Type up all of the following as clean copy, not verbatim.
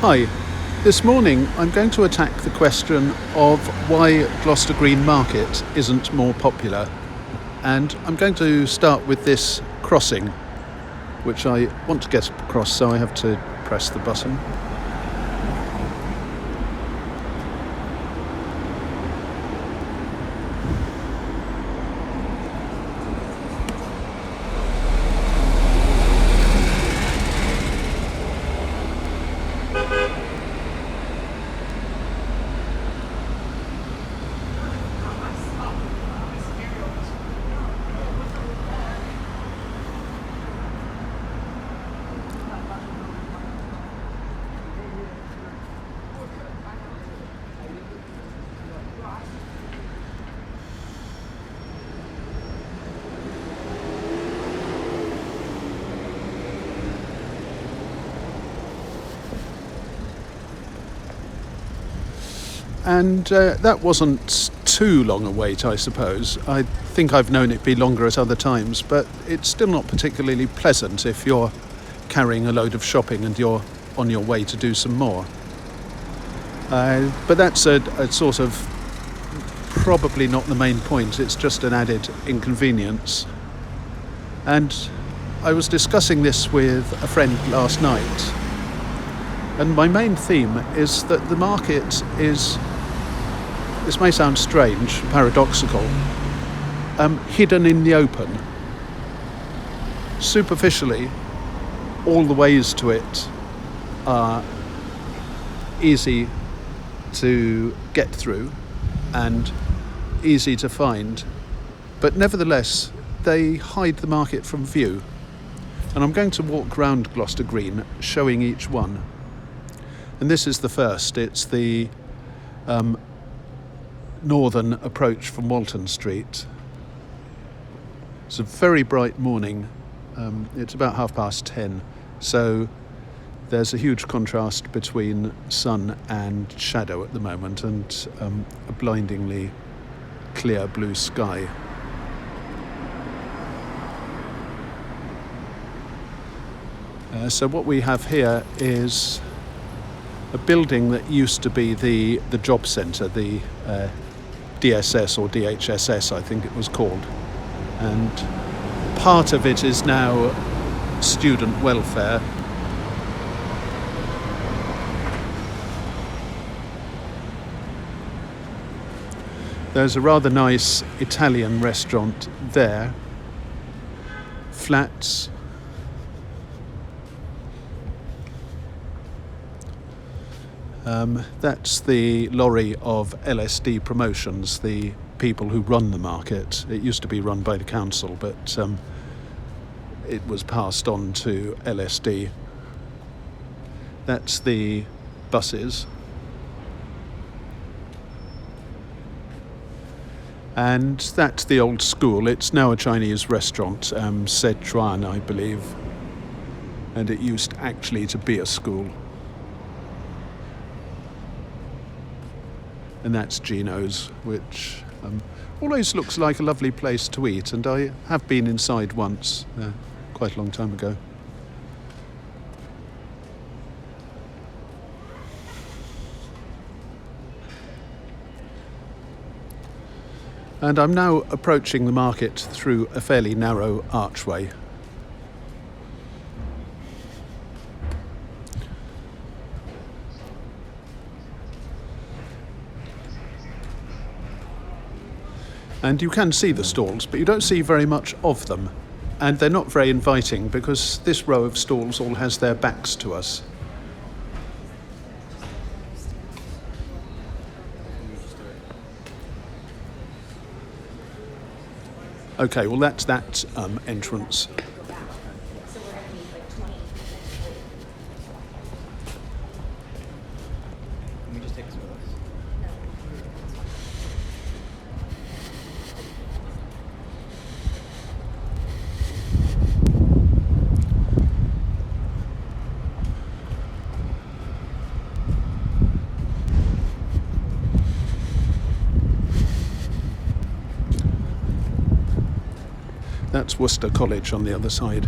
Hi, this morning I'm going to attack the question of why Gloucester Green Market isn't more popular, and I'm going to start with this crossing, which I want to get across, so I have to press the button. And that wasn't too long a wait, I suppose. I think I've known it be longer at other times, but it's still not particularly pleasant if you're carrying a load of shopping and you're on your way to do some more. But that's a sort of probably not the main point. It's just an added inconvenience. And I was discussing this with a friend last night, and my main theme is that the market is, this may sound strange, paradoxical, hidden in the open. Superficially, all the ways to it are easy to get through and easy to find, but nevertheless they hide the market from view. And I'm going to walk round Gloucester Green showing each one. And this is the first. It's the northern approach from Walton Street. It's a very bright morning. It's about 10:30, so there's a huge contrast between sun and shadow at the moment, and a blindingly clear blue sky. So what we have here is a building that used to be the job centre, the DSS or DHSS, I think it was called. And part of it is now student welfare. There's a rather nice Italian restaurant there. Flats. That's the lorry of LSD Promotions, the people who run the market. It used to be run by the council, but it was passed on to LSD. That's the buses. And that's the old school. It's now a Chinese restaurant, Sichuan, I believe. And it used actually to be a school. And that's Gino's, which always looks like a lovely place to eat, and I have been inside once, quite a long time ago. And I'm now approaching the market through a fairly narrow archway. And you can see the stalls, but you don't see very much of them. And they're not very inviting because this row of stalls all has their backs to us. Okay, well that's that entrance. That's Worcester College on the other side.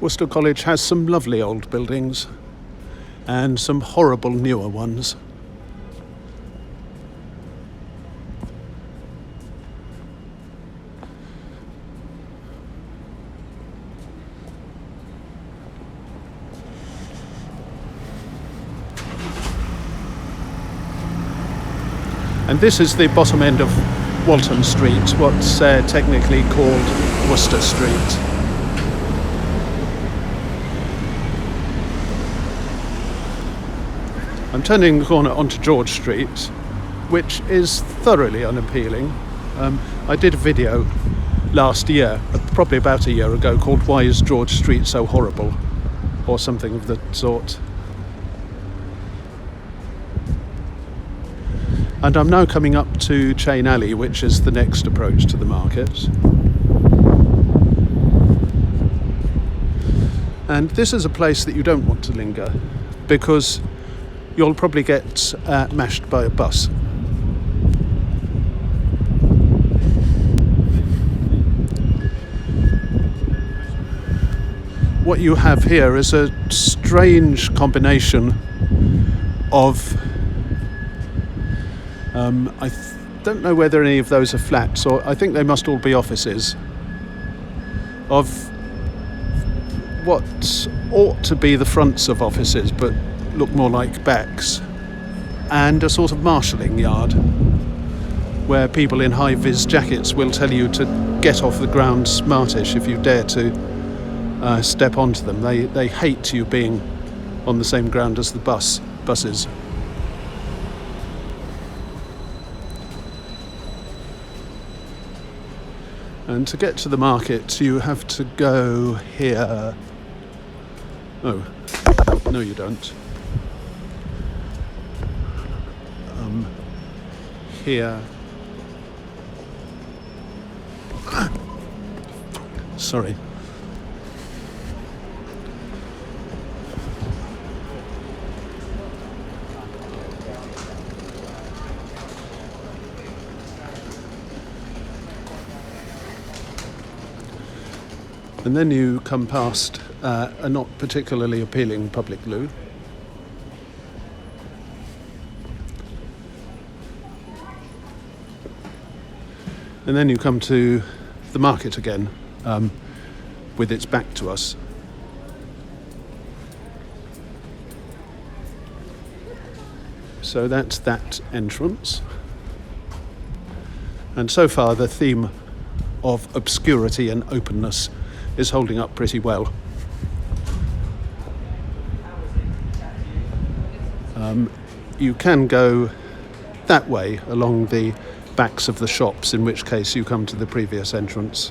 Worcester College has some lovely old buildings and some horrible newer ones. And this is the bottom end of Walton Street, what's technically called Worcester Street. I'm turning the corner onto George Street, which is thoroughly unappealing. I did a video last year, probably about a year ago, called "Why is George Street so horrible?" or something of the sort. And I'm now coming up to Chain Alley, which is the next approach to the market. And this is a place that you don't want to linger, because you'll probably get mashed by a bus. What you have here is a strange combination of I don't know whether any of those are flats, or I think they must all be offices, of what ought to be the fronts of offices but look more like backs, and a sort of marshalling yard where people in high-vis jackets will tell you to get off the ground smartish if you dare to step onto them. They hate you being on the same ground as the buses. And to get to the market, you have to go here. Oh, no you don't. Here. Sorry. And then you come past a not particularly appealing public loo. And then you come to the market again, with its back to us. So that's that entrance. And so far the theme of obscurity and openness is holding up pretty well. You can go that way along the backs of the shops, in which case you come to the previous entrance.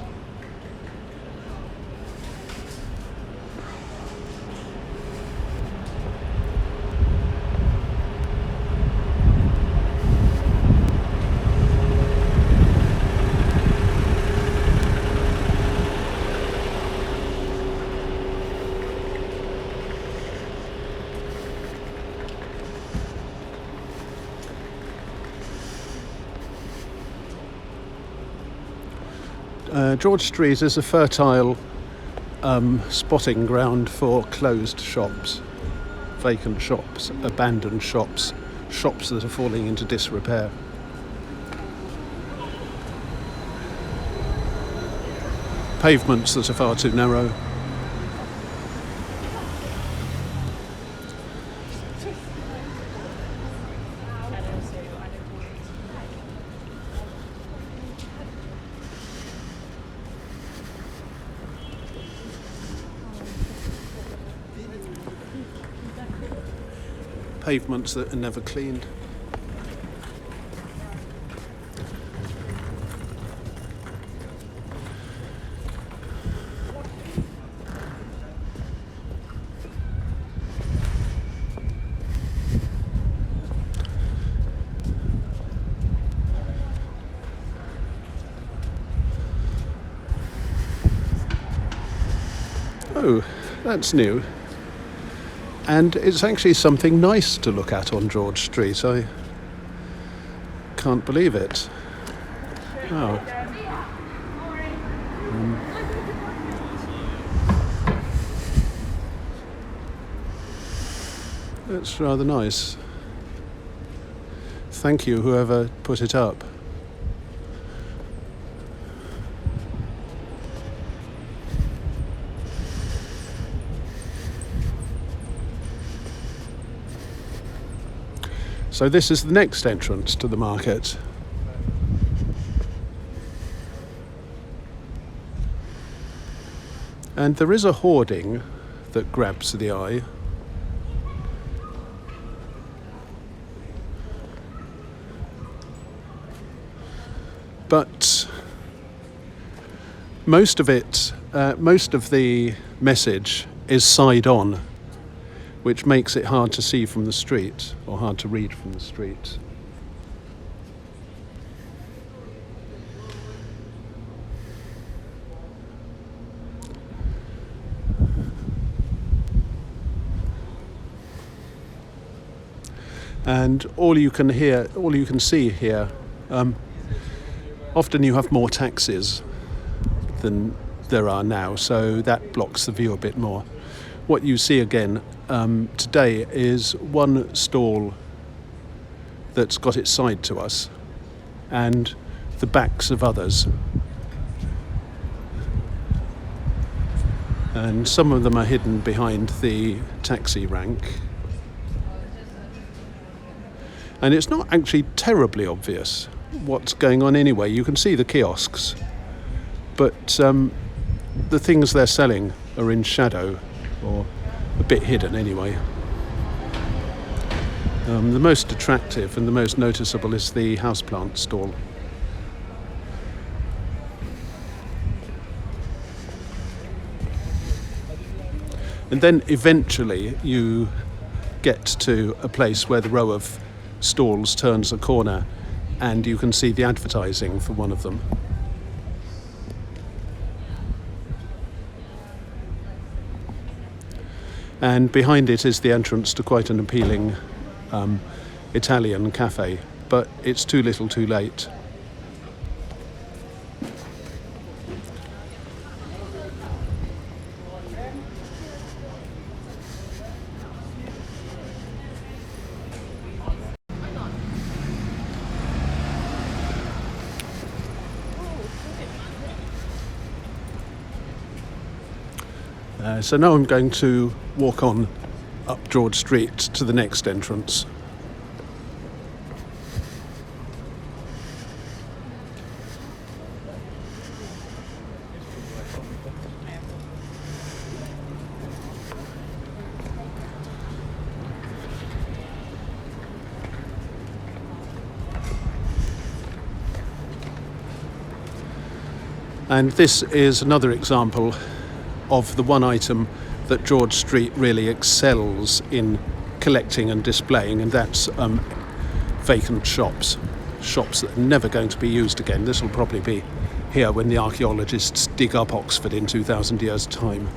George Street is a fertile spotting ground for closed shops, vacant shops, abandoned shops, shops that are falling into disrepair. Pavements that are far too narrow. Pavements that are never cleaned. Oh, that's new. And it's actually something nice to look at on George Street. I can't believe it. Oh. That's rather nice. Thank you, whoever put it up. So this is the next entrance to the market. And there is a hoarding that grabs the eye. But most of the message is side on, which makes it hard to see from the street, or hard to read from the street. And all you can see here, often you have more taxis than there are now, so that blocks the view a bit more. What you see again today is one stall that's got its side to us and the backs of others. And some of them are hidden behind the taxi rank. And it's not actually terribly obvious what's going on anyway. You can see the kiosks, but the things they're selling are in shadow, or a bit hidden anyway. The most attractive and the most noticeable is the houseplant stall. And then eventually you get to a place where the row of stalls turns a corner and you can see the advertising for one of them. And behind it is the entrance to quite an appealing Italian cafe, but it's too little too late. So now I'm going to walk on up George Street to the next entrance. And this is another example of the one item that George Street really excels in collecting and displaying, and that's vacant shops that are never going to be used again. This will probably be here when the archaeologists dig up Oxford in 2,000 years' time.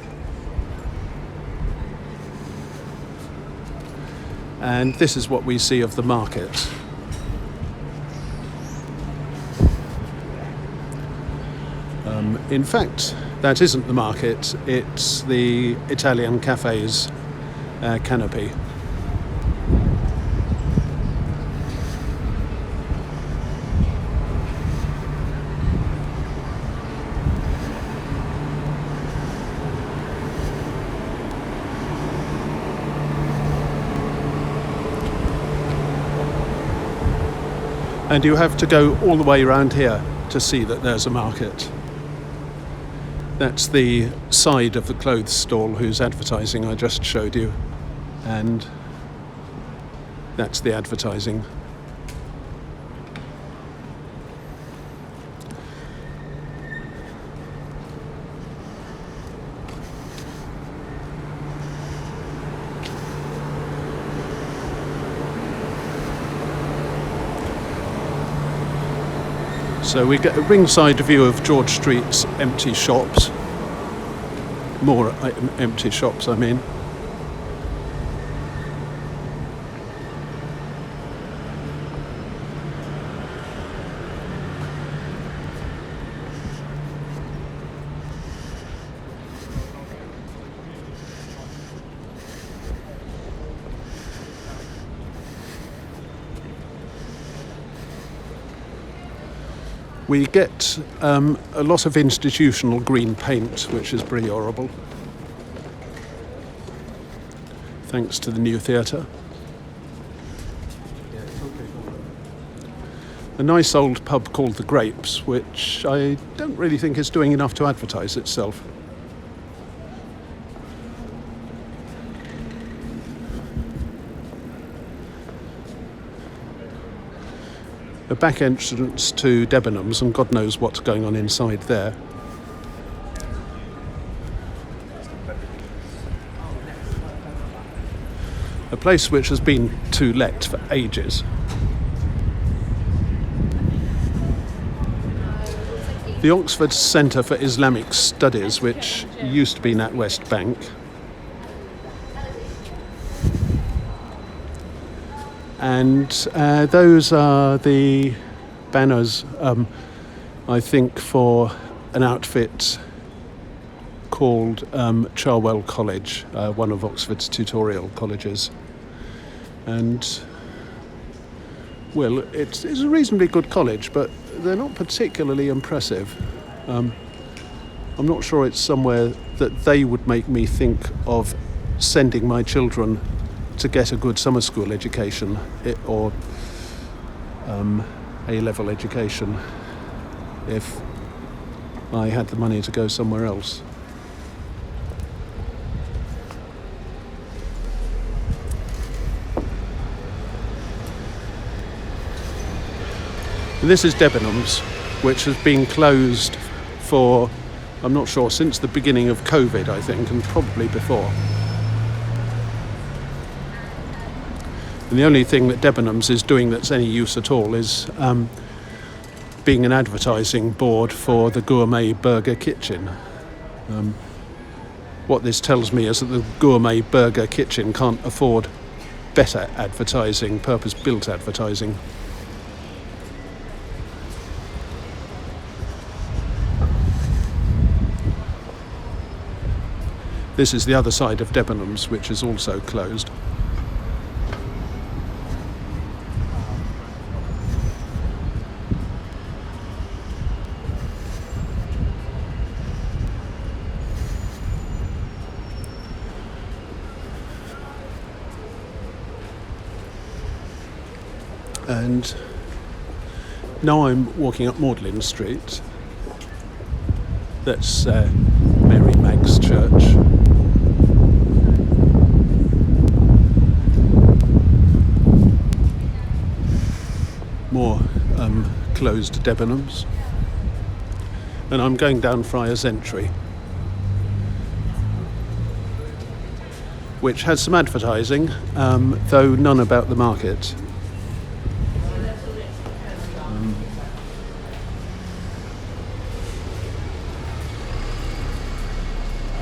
And this is what we see of the market. In fact, that isn't the market, it's the Italian cafe's canopy. And you have to go all the way around here to see that there's a market. That's the side of the clothes stall whose advertising I just showed you, and that's the advertising. So we get a ringside view of George Street's empty shops. More empty shops, I mean. We get a lot of institutional green paint, which is pretty horrible, thanks to the new theatre. A nice old pub called The Grapes, which I don't really think is doing enough to advertise itself. A back entrance to Debenhams, and God knows what's going on inside there. A place which has been to let for ages. The Oxford Centre for Islamic Studies, which used to be NatWest Bank. And those are the banners, I think, for an outfit called Charwell College, one of Oxford's tutorial colleges. And, well, it's a reasonably good college, but they're not particularly impressive. I'm not sure it's somewhere that they would make me think of sending my children to get a good summer school education or A-level education if I had the money to go somewhere else. This is Debenhams, which has been closed for, I'm not sure, since the beginning of COVID, I think, and probably before. And the only thing that Debenhams is doing that's any use at all is being an advertising board for the Gourmet Burger Kitchen. What this tells me is that the Gourmet Burger Kitchen can't afford better advertising, purpose-built advertising. This is the other side of Debenhams, which is also closed. And now I'm walking up Magdalen Street. That's Mary Mag's church. More closed Debenhams. And I'm going down Friars Entry, which has some advertising, though none about the market.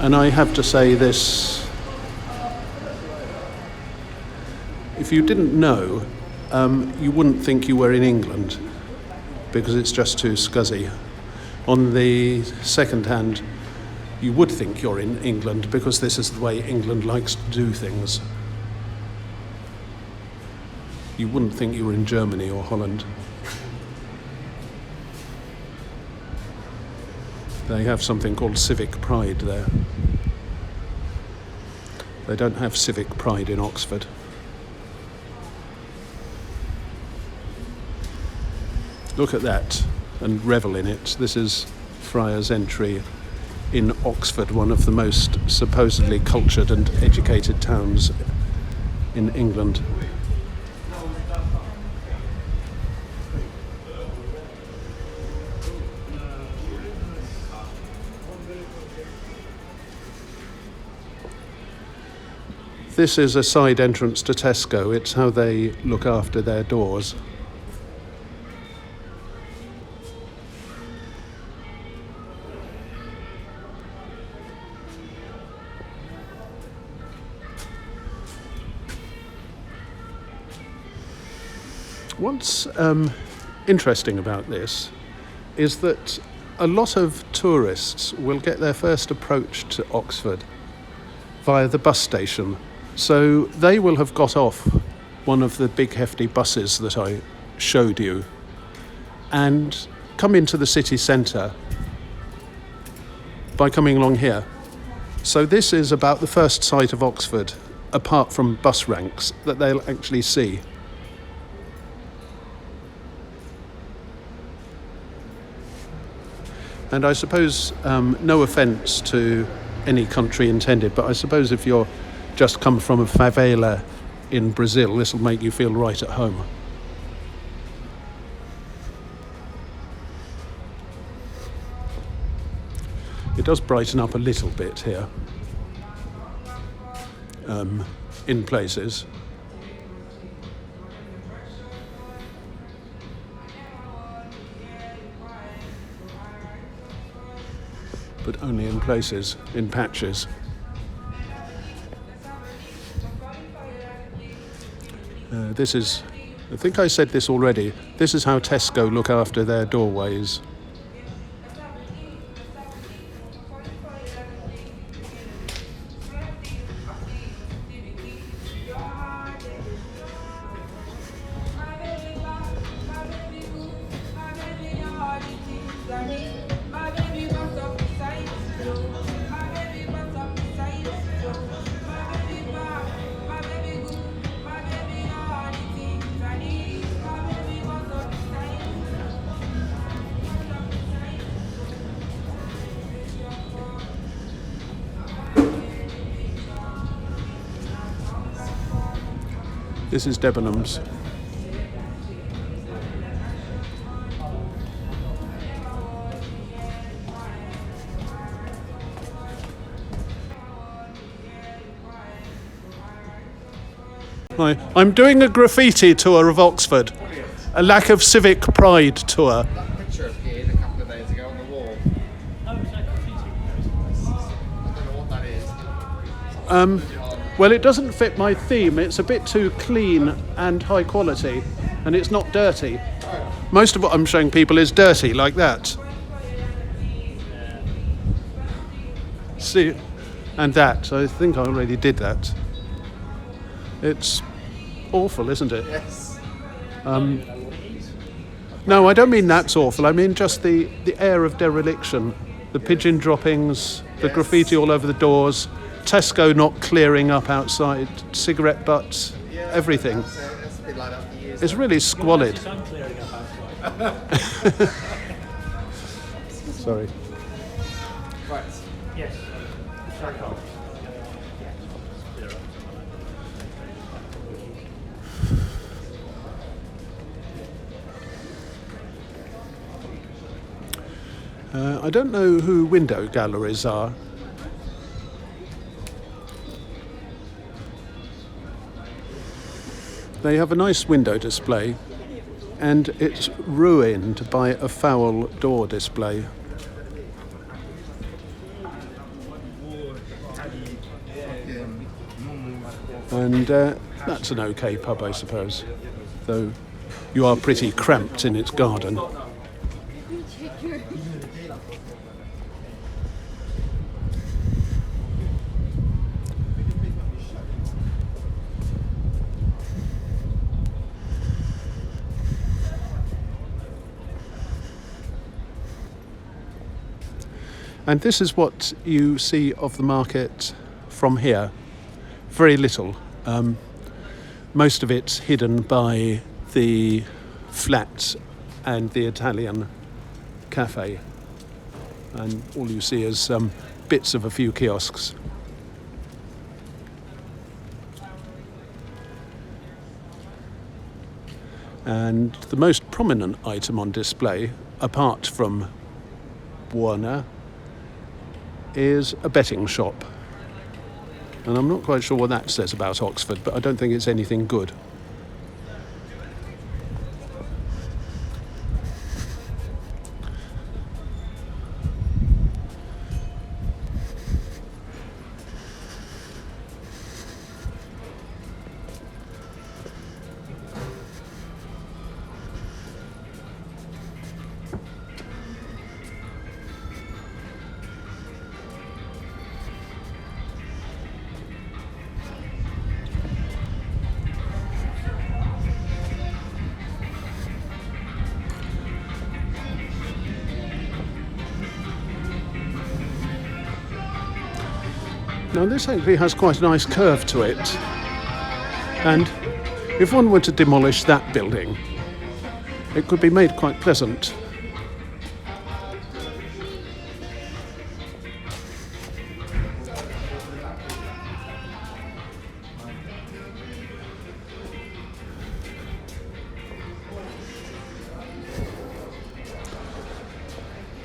And I have to say this, if you didn't know, you wouldn't think you were in England, because it's just too scuzzy. On the second hand, you would think you're in England, because this is the way England likes to do things. You wouldn't think you were in Germany or Holland. They have something called civic pride there. They don't have civic pride in Oxford. Look at that and revel in it. This is Friars Entry in Oxford, one of the most supposedly cultured and educated towns in England. This is a side entrance to Tesco. It's how they look after their doors. What's interesting about this is that a lot of tourists will get their first approach to Oxford via the bus station. So they will have got off one of the big hefty buses that I showed you, and come into the city centre by coming along here. So this is about the first sight of Oxford, apart from bus ranks, that they'll actually see. And I suppose, no offence to any country intended, but I suppose if you're just come from a favela in Brazil, this will make you feel right at home. It does brighten up a little bit here, in places. But only in places, in patches. This is, I think I said this already, this is how Tesco look after their doorways. This is Debenhams. Hi, I'm doing a graffiti tour of Oxford, a lack of civic pride tour. That picture appeared a couple of days ago on the wall. I don't know what that is. Well, it doesn't fit my theme. It's a bit too clean and high quality, and it's not dirty. Most of what I'm showing people is dirty, like that. See, and that. I think I already did that. It's awful, isn't it? Yes. No, I don't mean that's awful. I mean just the air of dereliction, the pigeon droppings, the graffiti all over the doors, Tesco not clearing up outside, cigarette butts, everything. It's been like that for years. It's really squalid. Sorry. Right. Yes. Charcoal. I don't know who window galleries are. They have a nice window display, and it's ruined by a foul door display. And that's an okay pub, I suppose, though you are pretty cramped in its garden. And this is what you see of the market from here. Very little. Most of it's hidden by the flats and the Italian cafe. And all you see is bits of a few kiosks. And the most prominent item on display, apart from Warner, is a betting shop. And I'm not quite sure what that says about Oxford, but I don't think it's anything good. Now this actually has quite a nice curve to it, and if one were to demolish that building, it could be made quite pleasant.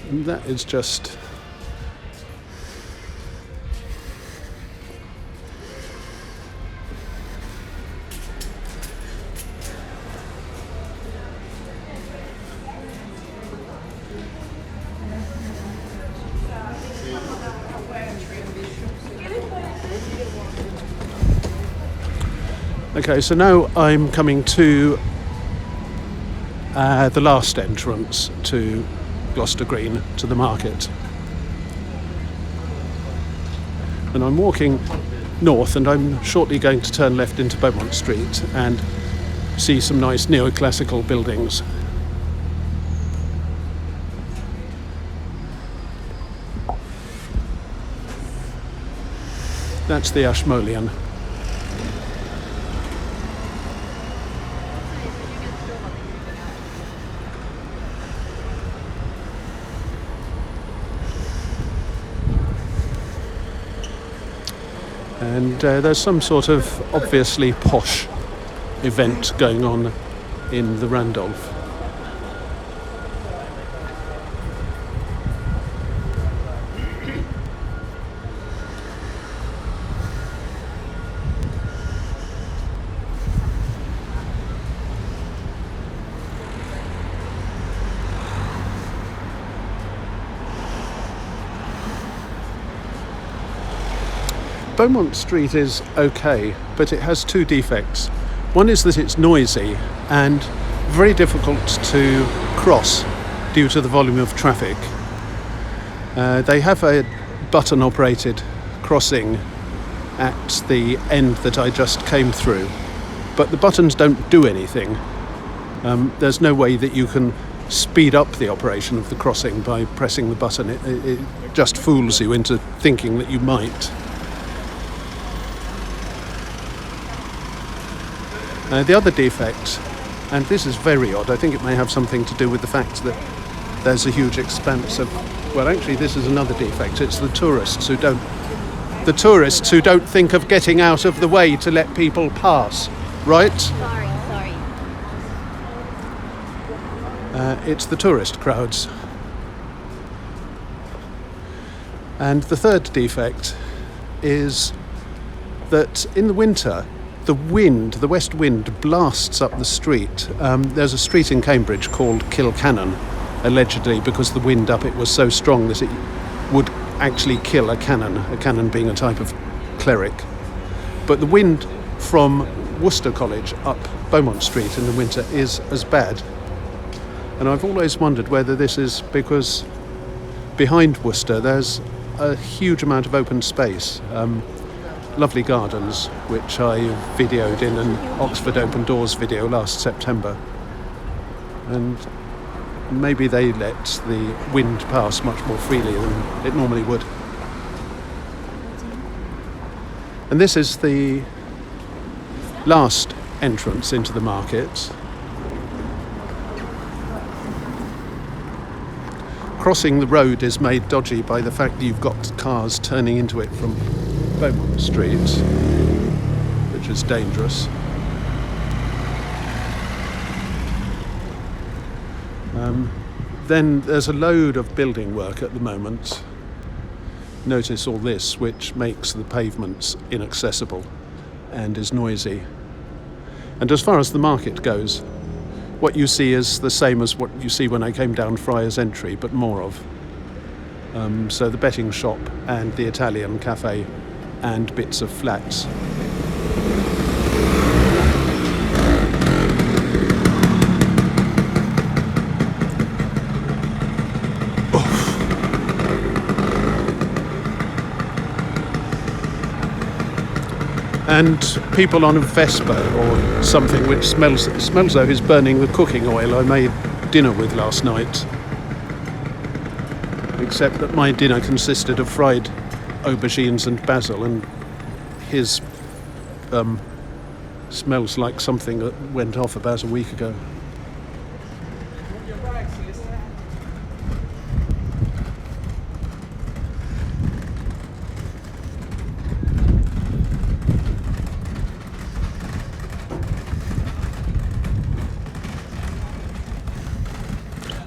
And that is just okay, so now I'm coming to the last entrance to Gloucester Green, to the market. And I'm walking north, and I'm shortly going to turn left into Beaumont Street and see some nice neoclassical buildings. That's the Ashmolean. And there's some sort of obviously posh event going on in the Randolph. Beaumont Street is okay, but it has two defects. One is that it's noisy and very difficult to cross due to the volume of traffic. They have a button-operated crossing at the end that I just came through, but the buttons don't do anything. There's no way that you can speed up the operation of the crossing by pressing the button. It just fools you into thinking that you might. The other defect, and this is very odd, I think it may have something to do with the fact that there's a huge expanse of, well, actually this is another defect. It's the tourists who don't think of getting out of the way to let people pass, right? Sorry. It's the tourist crowds. And the third defect is that in the winter, the west wind blasts up the street. There's a street in Cambridge called Kilcannon, allegedly because the wind up it was so strong that it would actually kill a cannon being a type of cleric. But the wind from Worcester College up Beaumont Street in the winter is as bad. And I've always wondered whether this is because behind Worcester there's a huge amount of open space. Lovely gardens, which I videoed in an Oxford Open Doors video last September. And maybe they let the wind pass much more freely than it normally would. And this is the last entrance into the market. Crossing the road is made dodgy by the fact that you've got cars turning into it from Beaumont Street, which is dangerous. Then there's a load of building work at the moment. Notice all this, which makes the pavements inaccessible and is noisy. And as far as the market goes, what you see is the same as what you see when I came down Friars Entry, but more of. So the betting shop and the Italian cafe and bits of flats. And people on a Vespa or something which smells though he's burning the cooking oil I made dinner with last night. Except that my dinner consisted of fried aubergines and basil, and his smells like something that went off about a week ago.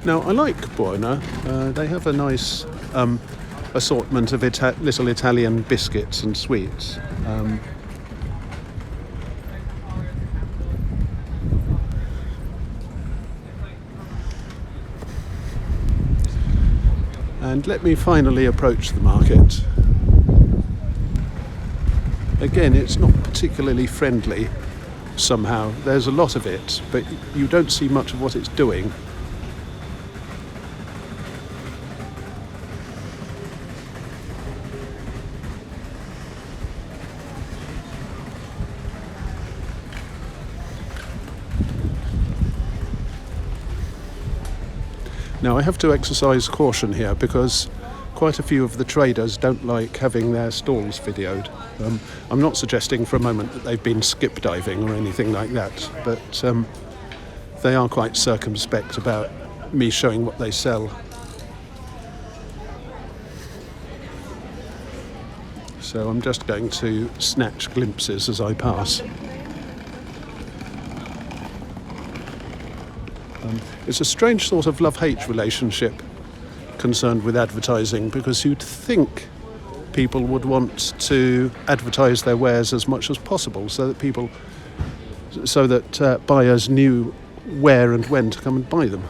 Now, I like Buona. They have a nice assortment of little Italian biscuits and sweets. And let me finally approach the market. Again, it's not particularly friendly somehow. There's a lot of it, but you don't see much of what it's doing. Now, I have to exercise caution here because quite a few of the traders don't like having their stalls videoed. I'm not suggesting for a moment that they've been skip diving or anything like that, but they are quite circumspect about me showing what they sell. So I'm just going to snatch glimpses as I pass. It's a strange sort of love-hate relationship concerned with advertising, because you'd think people would want to advertise their wares as much as possible so that buyers knew where and when to come and buy them.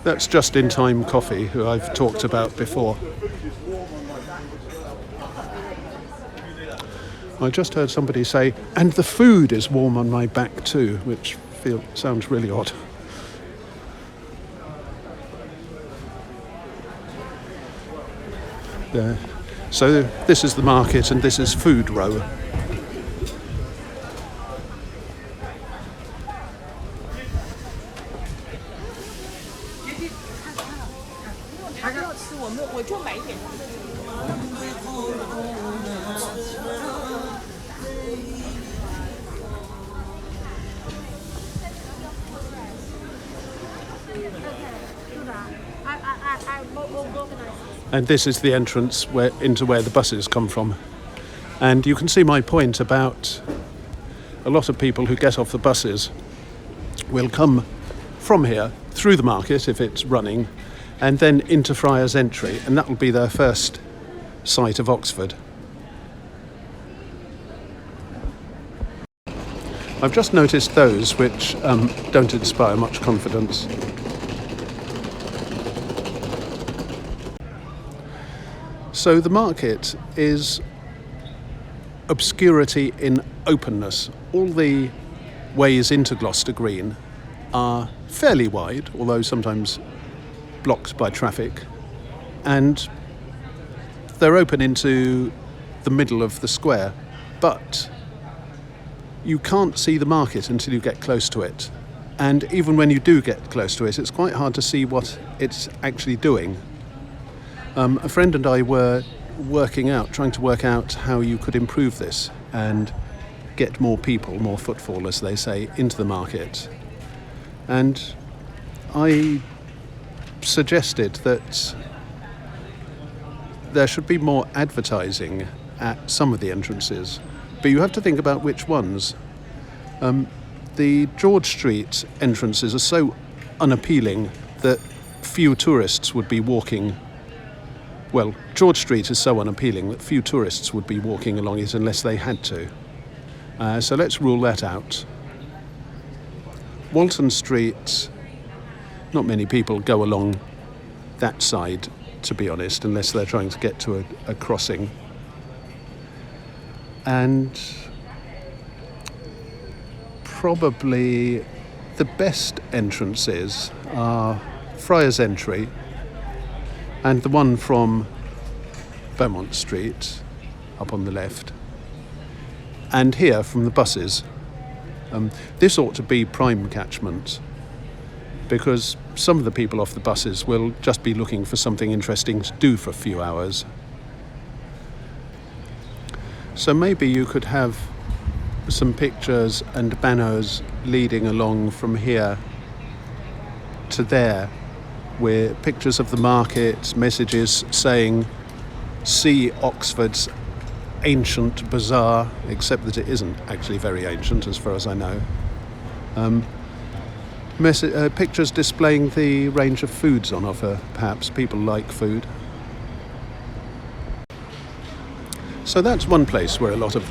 That's Just In Time Coffee, who I've talked about before. I just heard somebody say, and the food is warm on my back too, which sounds really odd. There. So this is the market and this is Food Row. And this is the entrance into where the buses come from. And you can see my point about a lot of people who get off the buses will come from here through the market if it's running, and then into Friars Entry, and that will be their first sight of Oxford. I've just noticed those which don't inspire much confidence. So the market is obscurity in openness. All the ways into Gloucester Green are fairly wide, although sometimes blocked by traffic, and they're open into the middle of the square, but you can't see the market until you get close to it. And even when you do get close to it, it's quite hard to see what it's actually doing. A friend and I were trying to work out how you could improve this and get more people, more footfall, as they say, into the market. And I suggested that there should be more advertising at some of the entrances, but you have to think about which ones. The George Street entrances are so unappealing that few tourists would be walking. Well, George Street is so unappealing that few tourists would be walking along it unless they had to. So let's rule that out. Walton Street, not many people go along that side, to be honest, unless they're trying to get to a crossing. And probably the best entrances are Friar's Entry and the one from Beaumont Street up on the left, and here from the buses. This ought to be prime catchment, because some of the people off the buses will just be looking for something interesting to do for a few hours. So maybe you could have some pictures and banners leading along from here to there, with pictures of the market, messages saying, "See Oxford's ancient bazaar," except that it isn't actually very ancient as far as I know. Pictures displaying the range of foods on offer. Perhaps people like food. So that's one place where a lot of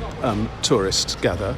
tourists gather.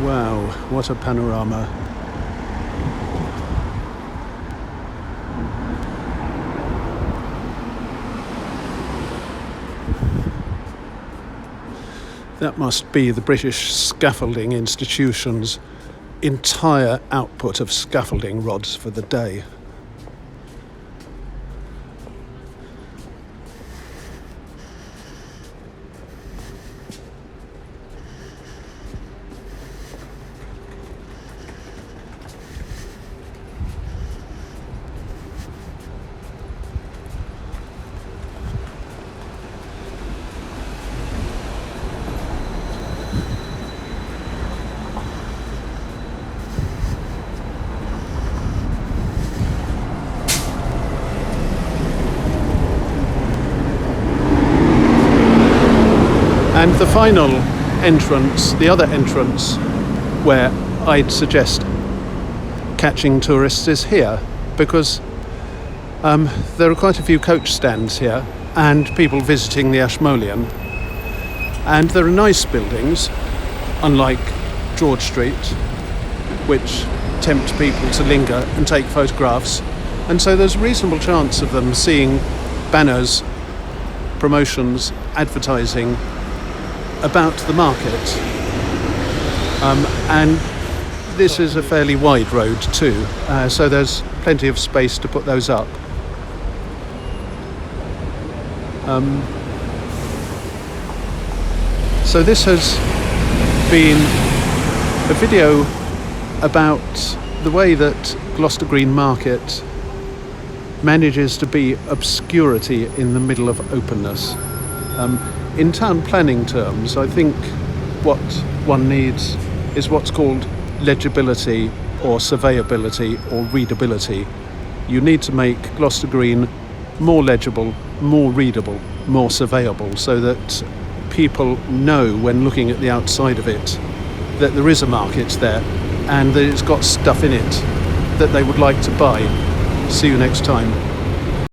Wow, what a panorama. That must be the British Scaffolding Institution's entire output of scaffolding rods for the day. And the final entrance, the other entrance where I'd suggest catching tourists is here, because there are quite a few coach stands here and people visiting the Ashmolean. And there are nice buildings, unlike George Street, which tempt people to linger and take photographs. And so there's a reasonable chance of them seeing banners, promotions, advertising about the market. And this is a fairly wide road too, so there's plenty of space to put those up. So this has been a video about the way that Gloucester Green Market manages to be obscurity in the middle of openness. In town planning terms, I think what one needs is what's called legibility or surveyability or readability. You need to make Gloucester Green more legible, more readable, more surveyable, so that people know when looking at the outside of it that there is a market there and that it's got stuff in it that they would like to buy. See you next time.